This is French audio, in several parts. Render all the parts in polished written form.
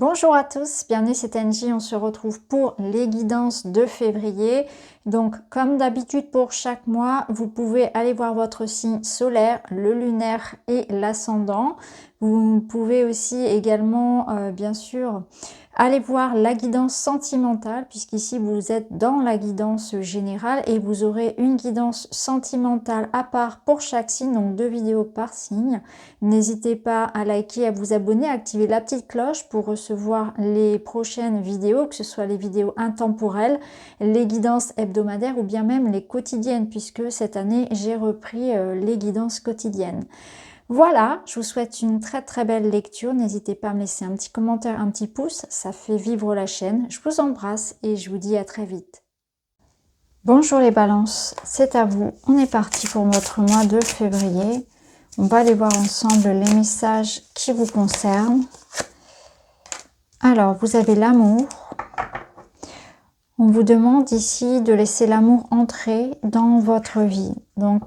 Bonjour à tous, bienvenue c'est Angie, on se retrouve pour les guidances de février. Donc comme d'habitude pour chaque mois, vous pouvez aller voir votre signe solaire, le lunaire et l'ascendant. Vous pouvez aussi également bien sûr aller voir la guidance sentimentale, puisqu'ici vous êtes dans la guidance générale et vous aurez une guidance sentimentale à part pour chaque signe, donc 2 vidéos par signe. N'hésitez pas à liker, à vous abonner, à activer la petite cloche pour recevoir les prochaines vidéos, que ce soit les vidéos intemporelles, les guidances hebdomadaires ou bien même les quotidiennes, puisque cette année j'ai repris les guidances quotidiennes. Voilà, je vous souhaite une très belle lecture. N'hésitez pas à me laisser un petit commentaire, un petit pouce, ça fait vivre la chaîne. Je vous embrasse et je vous dis à très vite. Bonjour les balances, c'est à vous. On est parti pour votre mois de février. On va aller voir ensemble les messages qui vous concernent. Alors, vous avez l'amour. On vous demande ici de laisser l'amour entrer dans votre vie. Donc,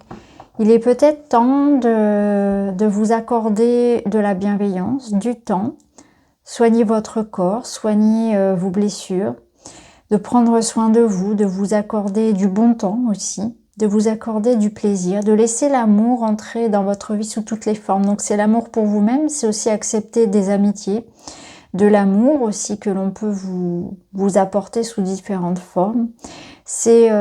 il est peut-être temps de vous accorder de la bienveillance, du temps. Soignez votre corps, soignez vos blessures, de prendre soin de vous accorder du bon temps aussi, de vous accorder du plaisir, de laisser l'amour entrer dans votre vie sous toutes les formes. Donc c'est l'amour pour vous-même, c'est aussi accepter des amitiés, de l'amour aussi que l'on peut vous apporter sous différentes formes. C'est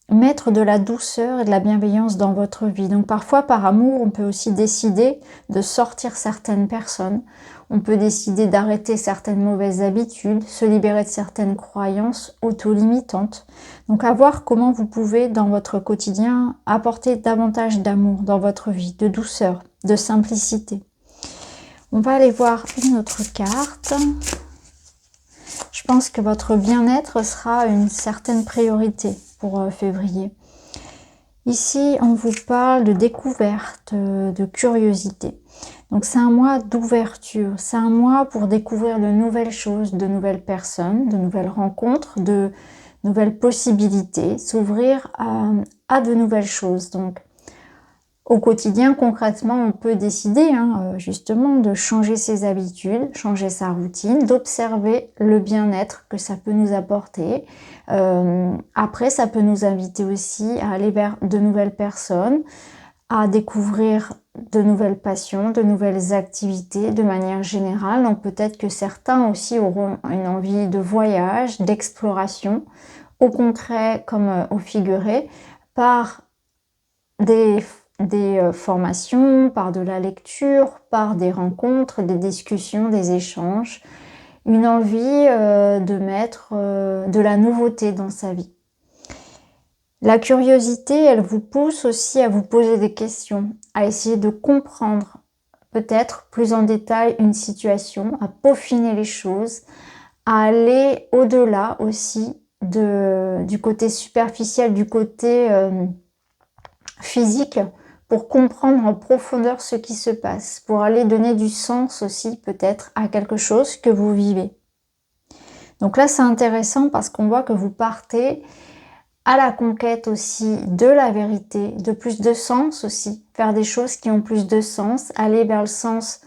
mettre de la douceur et de la bienveillance dans votre vie. Donc parfois par amour, on peut aussi décider de sortir certaines personnes. On peut décider d'arrêter certaines mauvaises habitudes, se libérer de certaines croyances auto-limitantes. Donc à voir comment vous pouvez dans votre quotidien apporter davantage d'amour dans votre vie, de douceur, de simplicité. On va aller voir une autre carte. Je pense que votre bien-être sera une certaine priorité pour février. Ici, on vous parle de découverte, de curiosité. Donc c'est un mois d'ouverture, c'est un mois pour découvrir de nouvelles choses, de nouvelles personnes, de nouvelles rencontres, de nouvelles possibilités, s'ouvrir à de nouvelles choses. Donc au quotidien, concrètement, on peut décider justement de changer ses habitudes, changer sa routine, d'observer le bien-être que ça peut nous apporter. Après, ça peut nous inviter aussi à aller vers de nouvelles personnes, à découvrir de nouvelles passions, de nouvelles activités de manière générale. Donc peut-être que certains aussi auront une envie de voyage, d'exploration, au concret comme au figuré, par des formations, par de la lecture, par des rencontres, des discussions, des échanges, une envie de mettre de la nouveauté dans sa vie. La curiosité, elle vous pousse aussi à vous poser des questions, à essayer de comprendre peut-être plus en détail une situation, à peaufiner les choses, à aller au-delà aussi du côté superficiel, du côté physique, pour comprendre en profondeur ce qui se passe, pour aller donner du sens aussi peut-être à quelque chose que vous vivez. Donc là, c'est intéressant parce qu'on voit que vous partez à la conquête aussi de la vérité, de plus de sens aussi, faire des choses qui ont plus de sens, aller vers le sens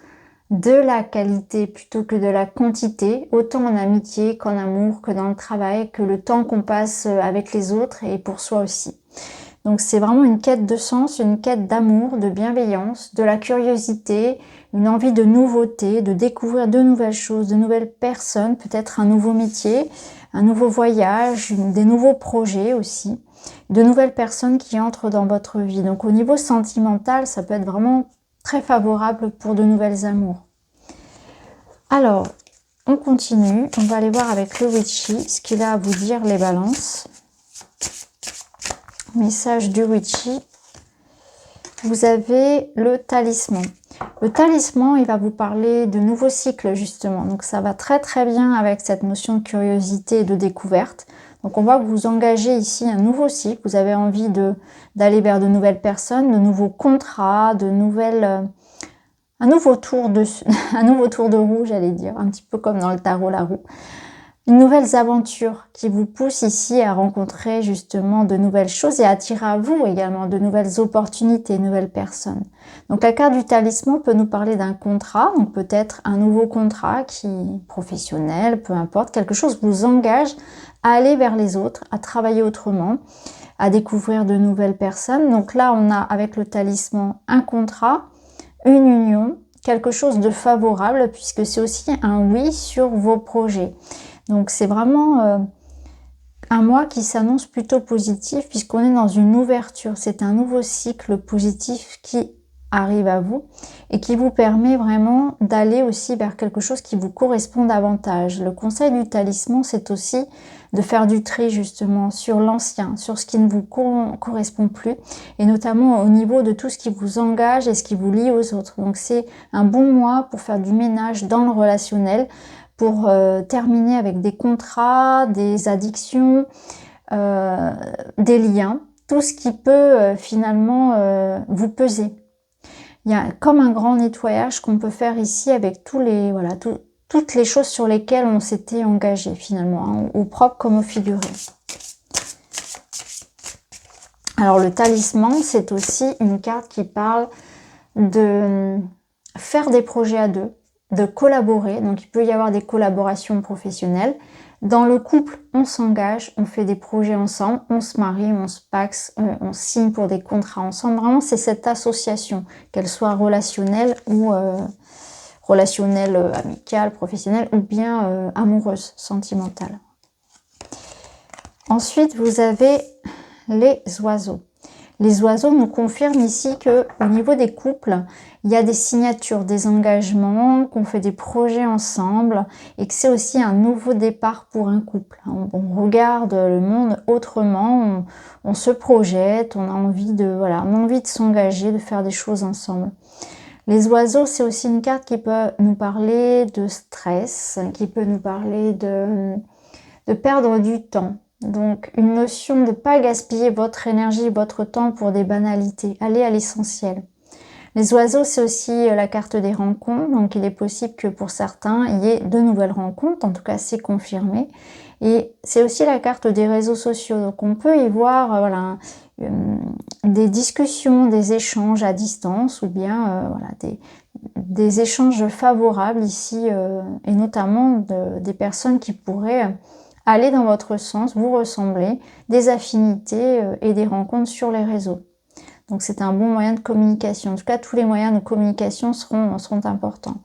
de la qualité plutôt que de la quantité, autant en amitié qu'en amour, que dans le travail, que le temps qu'on passe avec les autres et pour soi aussi. Donc c'est vraiment une quête de sens, une quête d'amour, de bienveillance, de la curiosité, une envie de nouveauté, de découvrir de nouvelles choses, de nouvelles personnes, peut-être un nouveau métier, un nouveau voyage, des nouveaux projets aussi, de nouvelles personnes qui entrent dans votre vie. Donc au niveau sentimental, ça peut être vraiment très favorable pour de nouvelles amours. Alors, on continue, on va aller voir avec le Witchy, ce qu'il a à vous dire les balances. Message du Witchy. Vous avez le talisman. Le talisman, il va vous parler de nouveaux cycles justement. Donc ça va très bien avec cette notion de curiosité et de découverte. Donc on voit que vous engagez ici un nouveau cycle. Vous avez envie d'aller vers de nouvelles personnes, de nouveaux contrats, de nouvelles... un nouveau tour de roue, j'allais dire. Un petit peu comme dans le tarot, la roue. une nouvelle aventure qui vous pousse ici à rencontrer justement de nouvelles choses et à attirer à vous également de nouvelles opportunités, de nouvelles personnes. Donc la carte du talisman peut nous parler d'un contrat, donc peut-être un nouveau contrat qui professionnel, peu importe, quelque chose vous engage à aller vers les autres, à travailler autrement, à découvrir de nouvelles personnes. Donc là, on a avec le talisman un contrat, une union, quelque chose de favorable puisque c'est aussi un oui sur vos projets. Donc c'est vraiment un mois qui s'annonce plutôt positif puisqu'on est dans une ouverture. C'est un nouveau cycle positif qui arrive à vous et qui vous permet vraiment d'aller aussi vers quelque chose qui vous correspond davantage. Le conseil du talisman, c'est aussi de faire du tri justement sur l'ancien, sur ce qui ne vous correspond plus et notamment au niveau de tout ce qui vous engage et ce qui vous lie aux autres. Donc c'est un bon mois pour faire du ménage dans le relationnel, pour terminer avec des contrats, des addictions, des liens, tout ce qui peut finalement vous peser. Il y a comme un grand nettoyage qu'on peut faire ici avec tous les, voilà, toutes les choses sur lesquelles on s'était engagé finalement, hein, au propre comme au figuré. Alors le talisman, c'est aussi une carte qui parle de faire des projets à deux, de collaborer, donc il peut y avoir des collaborations professionnelles. Dans le couple, on s'engage, on fait des projets ensemble, on se marie, on se paxe, on signe pour des contrats ensemble. Vraiment, c'est cette association, qu'elle soit relationnelle ou relationnelle amicale, professionnelle ou bien amoureuse, sentimentale. Ensuite, vous avez les oiseaux. Les oiseaux nous confirment ici que au niveau des couples, il y a des signatures, des engagements, qu'on fait des projets ensemble et que c'est aussi un nouveau départ pour un couple. On regarde le monde autrement, on se projette, on a envie de, voilà, on a envie de s'engager, de faire des choses ensemble. Les oiseaux, c'est aussi une carte qui peut nous parler de stress, qui peut nous parler de perdre du temps. Donc, une notion de ne pas gaspiller votre énergie, votre temps pour des banalités. Allez à l'essentiel. Les oiseaux, c'est aussi la carte des rencontres. Donc, il est possible que pour certains, il y ait de nouvelles rencontres. En tout cas, c'est confirmé. Et c'est aussi la carte des réseaux sociaux. Donc, on peut y voir voilà, des discussions, des échanges à distance ou bien voilà, des échanges favorables ici et notamment des personnes qui pourraient aller dans votre sens, vous ressembler, des affinités et des rencontres sur les réseaux. Donc c'est un bon moyen de communication. En tout cas, tous les moyens de communication seront importants.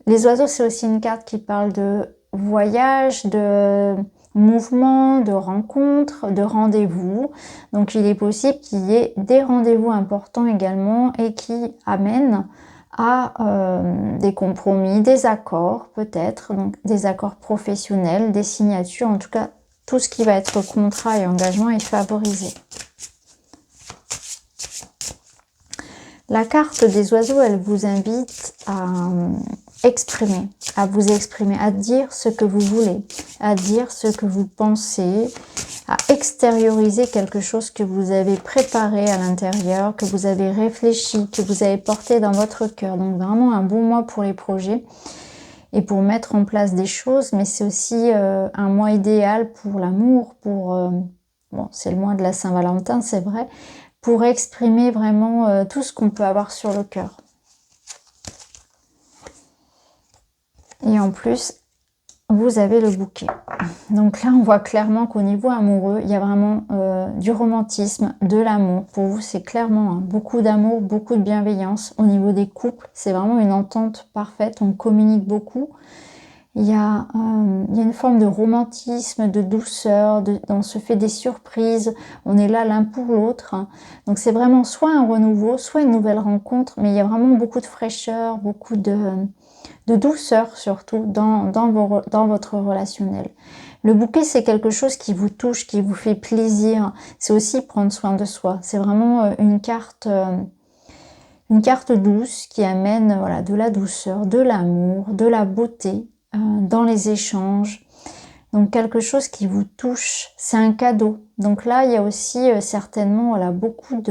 Les oiseaux, c'est aussi une carte qui parle de voyage, de mouvement, de rencontres, de rendez-vous. Donc il est possible qu'il y ait des rendez-vous importants également et qui amènent à des compromis, des accords peut-être, donc des accords professionnels, des signatures, en tout cas tout ce qui va être contrat et engagement est favorisé. La carte des oiseaux, elle vous invite à exprimer, à vous exprimer, à dire ce que vous voulez, à dire ce que vous pensez, à extérioriser quelque chose que vous avez préparé à l'intérieur, que vous avez réfléchi, que vous avez porté dans votre cœur. Donc vraiment un bon mois pour les projets et pour mettre en place des choses, mais c'est aussi un mois idéal pour l'amour, pour bon, c'est le mois de la Saint-Valentin, c'est vrai, pour exprimer vraiment tout ce qu'on peut avoir sur le cœur. Et en plus, vous avez le bouquet. Donc là, on voit clairement qu'au niveau amoureux, il y a vraiment du romantisme, de l'amour. Pour vous, c'est clairement beaucoup d'amour, beaucoup de bienveillance. Au niveau des couples, c'est vraiment une entente parfaite. On communique beaucoup. Il y a une forme de romantisme, de douceur, on se fait des surprises, on est là l'un pour l'autre. Donc c'est vraiment soit un renouveau, soit une nouvelle rencontre, mais il y a vraiment beaucoup de fraîcheur, beaucoup de douceur surtout dans votre relationnel. Le bouquet, c'est quelque chose qui vous touche, qui vous fait plaisir. C'est aussi prendre soin de soi. C'est vraiment une carte douce qui amène voilà, de la douceur, de l'amour, de la beauté dans les échanges. Donc quelque chose qui vous touche, c'est un cadeau. Donc là, il y a aussi certainement voilà, beaucoup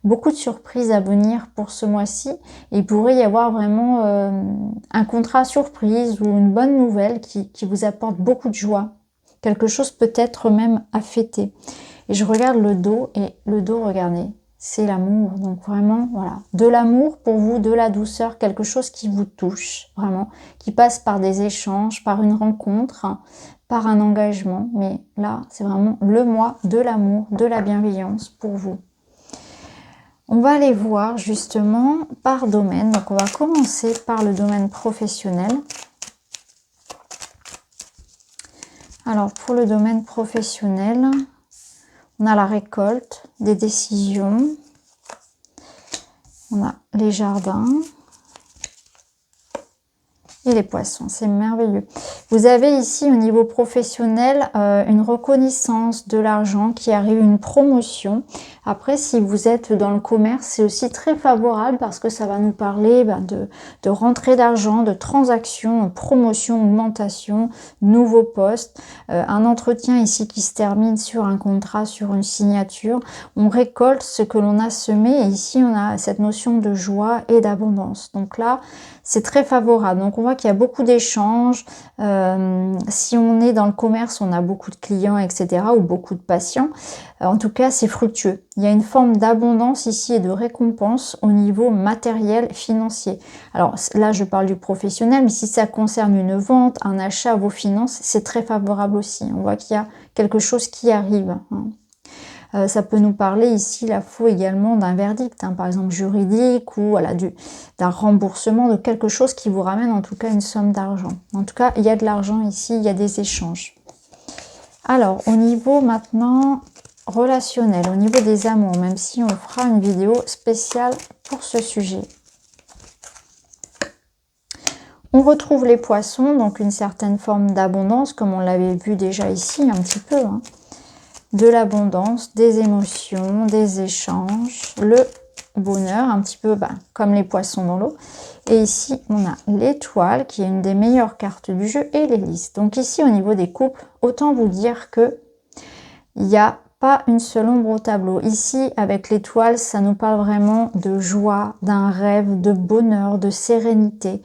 beaucoup de surprises à venir pour ce mois-ci. Il pourrait y avoir vraiment un contrat surprise ou une bonne nouvelle qui vous apporte beaucoup de joie. Quelque chose peut-être même à fêter. Et je regarde le dos, et le dos, regardez, c'est l'amour. Donc vraiment, voilà, de l'amour pour vous, de la douceur, quelque chose qui vous touche, vraiment, qui passe par des échanges, par une rencontre, hein, par un engagement. Mais là, c'est vraiment le mois de l'amour, de la bienveillance pour vous. On va aller voir justement par domaine. Donc on va commencer par le domaine professionnel. Alors pour le domaine professionnel, on a la récolte, des décisions, on a les jardins et les poissons, c'est merveilleux. Vous avez ici au niveau professionnel une reconnaissance de l'argent qui arrive, une promotion. Après, si vous êtes dans le commerce, c'est aussi très favorable parce que ça va nous parler de rentrée d'argent, de transactions, promotion, augmentation, nouveau poste, un entretien ici qui se termine sur un contrat, sur une signature. On récolte ce que l'on a semé et ici on a cette notion de joie et d'abondance. Donc là, c'est très favorable. Donc on voit qu'il y a beaucoup d'échanges. Si on est dans le commerce, on a beaucoup de clients, etc. ou beaucoup de patients. En tout cas, c'est fructueux. Il y a une forme d'abondance ici et de récompense au niveau matériel, financier. Alors là, je parle du professionnel, mais si ça concerne une vente, un achat, vos finances, c'est très favorable aussi. On voit qu'il y a quelque chose qui arrive. Ça peut nous parler ici, la faux également, d'un verdict, hein, par exemple juridique, ou voilà, d'un remboursement de quelque chose qui vous ramène en tout cas une somme d'argent. En tout cas, il y a de l'argent ici, il y a des échanges. Alors, au niveau maintenant relationnel, au niveau des amours, même si on fera une vidéo spéciale pour ce sujet. On retrouve les poissons, donc une certaine forme d'abondance, comme on l'avait vu déjà ici un petit peu, hein. De l'abondance, des émotions, des échanges, le bonheur, un petit peu comme les poissons dans l'eau. Et ici, on a l'étoile, qui est une des meilleures cartes du jeu, et l'hélice. Donc ici, au niveau des couples, autant vous dire que il n'y a pas une seule ombre au tableau. Ici, avec l'étoile, ça nous parle vraiment de joie, d'un rêve, de bonheur, de sérénité.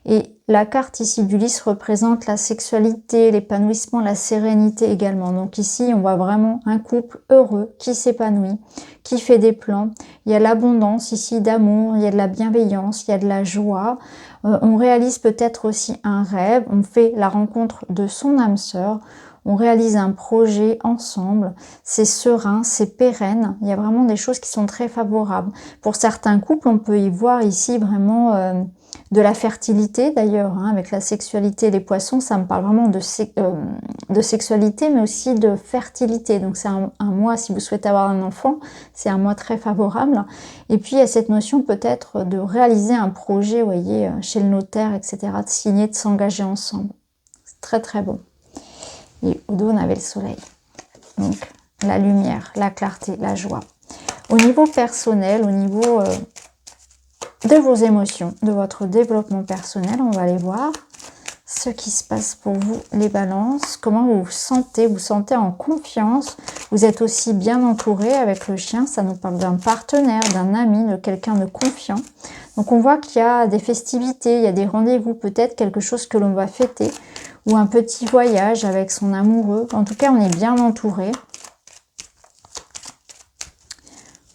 Et la carte ici du lys représente la sexualité, l'épanouissement, la sérénité également. Donc ici, on voit vraiment un couple heureux qui s'épanouit, qui fait des plans. Il y a l'abondance ici d'amour, il y a de la bienveillance, il y a de la joie. On réalise peut-être aussi un rêve, on fait la rencontre de son âme sœur. On réalise un projet ensemble, c'est serein, c'est pérenne. Il y a vraiment des choses qui sont très favorables. Pour certains couples, on peut y voir ici vraiment de la fertilité d'ailleurs, hein, avec la sexualité, les poissons, ça me parle vraiment de sexualité, mais aussi de fertilité. Donc c'est un mois, si vous souhaitez avoir un enfant, c'est un mois très favorable. Et puis il y a cette notion peut-être de réaliser un projet, vous voyez, chez le notaire, etc., de signer, de s'engager ensemble. C'est très très bon. Et au dos, on avait le soleil. Donc, la lumière, la clarté, la joie. Au niveau personnel, au niveau de vos émotions, de votre développement personnel, on va aller voir ce qui se passe pour vous, les balances. Comment vous vous sentez en confiance. Vous êtes aussi bien entouré avec le chien. Ça nous parle d'un partenaire, d'un ami, de quelqu'un de confiant. Donc, on voit qu'il y a des festivités, il y a des rendez-vous, peut-être quelque chose que l'on va fêter. Ou un petit voyage avec son amoureux. En tout cas, on est bien entouré.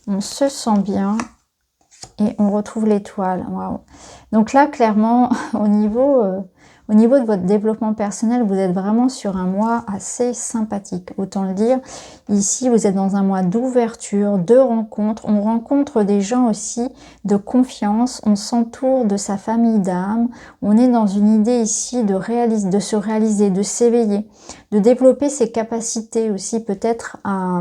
On se sent bien. Et on retrouve l'étoile. Waouh. Donc là, clairement, au niveau de votre développement personnel, vous êtes vraiment sur un mois assez sympathique. Autant le dire. Ici, vous êtes dans un mois d'ouverture, de rencontres. On rencontre des gens aussi de confiance. On s'entoure de sa famille d'âme. On est dans une idée ici de se réaliser, de s'éveiller, de développer ses capacités aussi peut-être à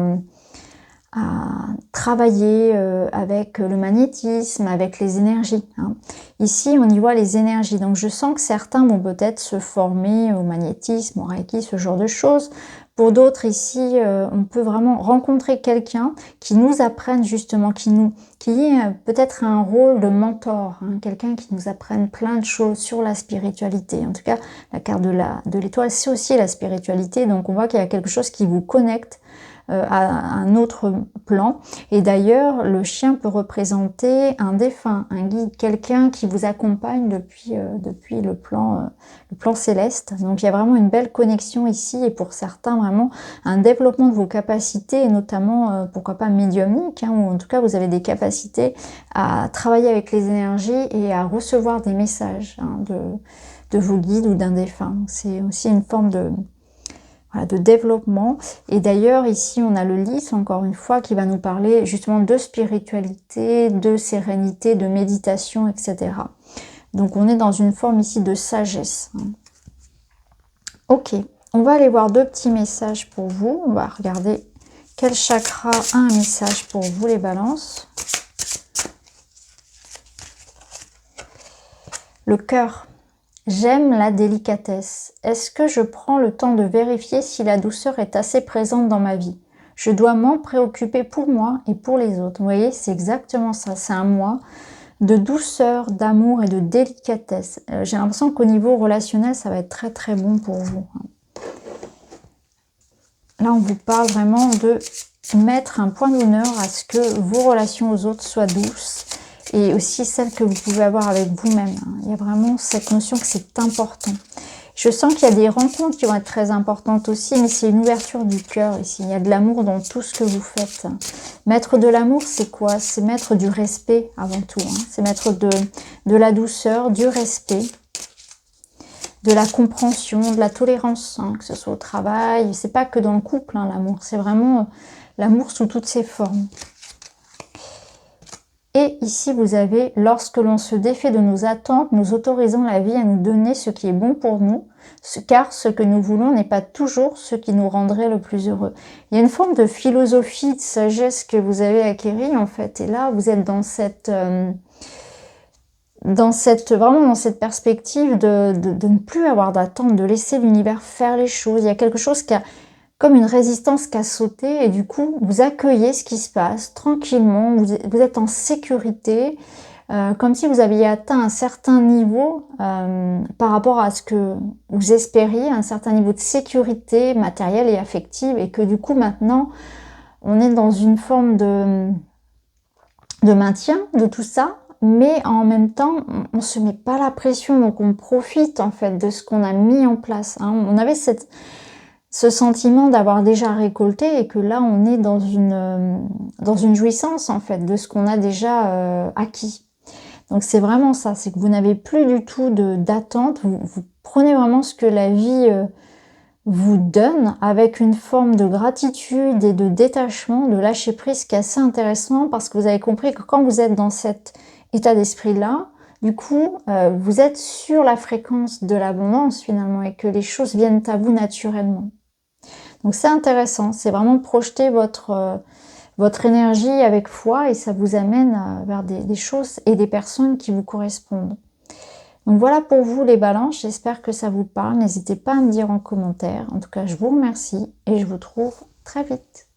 travailler avec le magnétisme, avec les énergies. Hein. Ici, on y voit les énergies. Donc, je sens que certains vont peut-être se former au magnétisme, au reiki, ce genre de choses. Pour d'autres, ici, on peut vraiment rencontrer quelqu'un qui nous apprenne justement, qui nous qui peut-être a un rôle de mentor, hein, quelqu'un qui nous apprenne plein de choses sur la spiritualité. En tout cas, la carte de l'étoile, c'est aussi la spiritualité, donc on voit qu'il y a quelque chose qui vous connecte à un autre plan. Et d'ailleurs, le chien peut représenter un défunt, un guide, quelqu'un qui vous accompagne depuis le plan céleste. Donc il y a vraiment une belle connexion ici, et pour certains vraiment un développement de vos capacités, et notamment pourquoi pas médiumnique, hein, ou en tout cas vous avez des capacités à travailler avec les énergies et à recevoir des messages, hein, de vos guides ou d'un défunt. C'est aussi une forme de développement. Et d'ailleurs ici on a le lys, encore une fois, qui va nous parler justement de spiritualité, de sérénité, de méditation, etc. Donc on est dans une forme ici de sagesse. Ok, on va aller voir 2 petits messages pour vous. On va regarder quel chakra a un message pour vous, les balances. Le cœur. J'aime la délicatesse. Est-ce que je prends le temps de vérifier si la douceur est assez présente dans ma vie? Je dois m'en préoccuper pour moi et pour les autres. Vous voyez, c'est exactement ça. C'est un moi de douceur, d'amour et de délicatesse. J'ai l'impression qu'au niveau relationnel, ça va être très très bon pour vous. Là, on vous parle vraiment de mettre un point d'honneur à ce que vos relations aux autres soient douces, et aussi celles que vous pouvez avoir avec vous-même. Il y a vraiment cette notion que c'est important. Je sens qu'il y a des rencontres qui vont être très importantes aussi, mais c'est une ouverture du cœur ici. Il y a de l'amour dans tout ce que vous faites. Mettre de l'amour, c'est quoi? C'est mettre du respect avant tout. C'est mettre de la douceur, du respect, de la compréhension, de la tolérance, que ce soit au travail. C'est pas que dans le couple, l'amour. C'est vraiment l'amour sous toutes ses formes. Et ici, vous avez, lorsque l'on se défait de nos attentes, nous autorisons la vie à nous donner ce qui est bon pour nous, car ce que nous voulons n'est pas toujours ce qui nous rendrait le plus heureux. Il y a une forme de philosophie, de sagesse que vous avez acquérie, en fait. Et là, vous êtes dans cette perspective de ne plus avoir d'attente, de laisser l'univers faire les choses. Il y a quelque chose qui a comme une résistance qui a sauté, et du coup, vous accueillez ce qui se passe tranquillement, vous êtes en sécurité, comme si vous aviez atteint un certain niveau par rapport à ce que vous espériez, un certain niveau de sécurité matérielle et affective, et que du coup, maintenant, on est dans une forme de maintien de tout ça, mais en même temps, on ne se met pas la pression, donc on profite en fait de ce qu'on a mis en place. On avait ce sentiment d'avoir déjà récolté, et que là on est dans une jouissance en fait de ce qu'on a déjà acquis. Donc c'est vraiment ça, c'est que vous n'avez plus du tout d'attente, vous prenez vraiment ce que la vie vous donne avec une forme de gratitude et de détachement, de lâcher prise, qui est assez intéressant, parce que vous avez compris que quand vous êtes dans cet état d'esprit là, du coup, vous êtes sur la fréquence de l'abondance finalement, et que les choses viennent à vous naturellement. Donc c'est intéressant, c'est vraiment projeter votre énergie avec foi, et ça vous amène vers des choses et des personnes qui vous correspondent. Donc voilà pour vous les balances, j'espère que ça vous parle. N'hésitez pas à me dire en commentaire. En tout cas, je vous remercie et je vous retrouve très vite.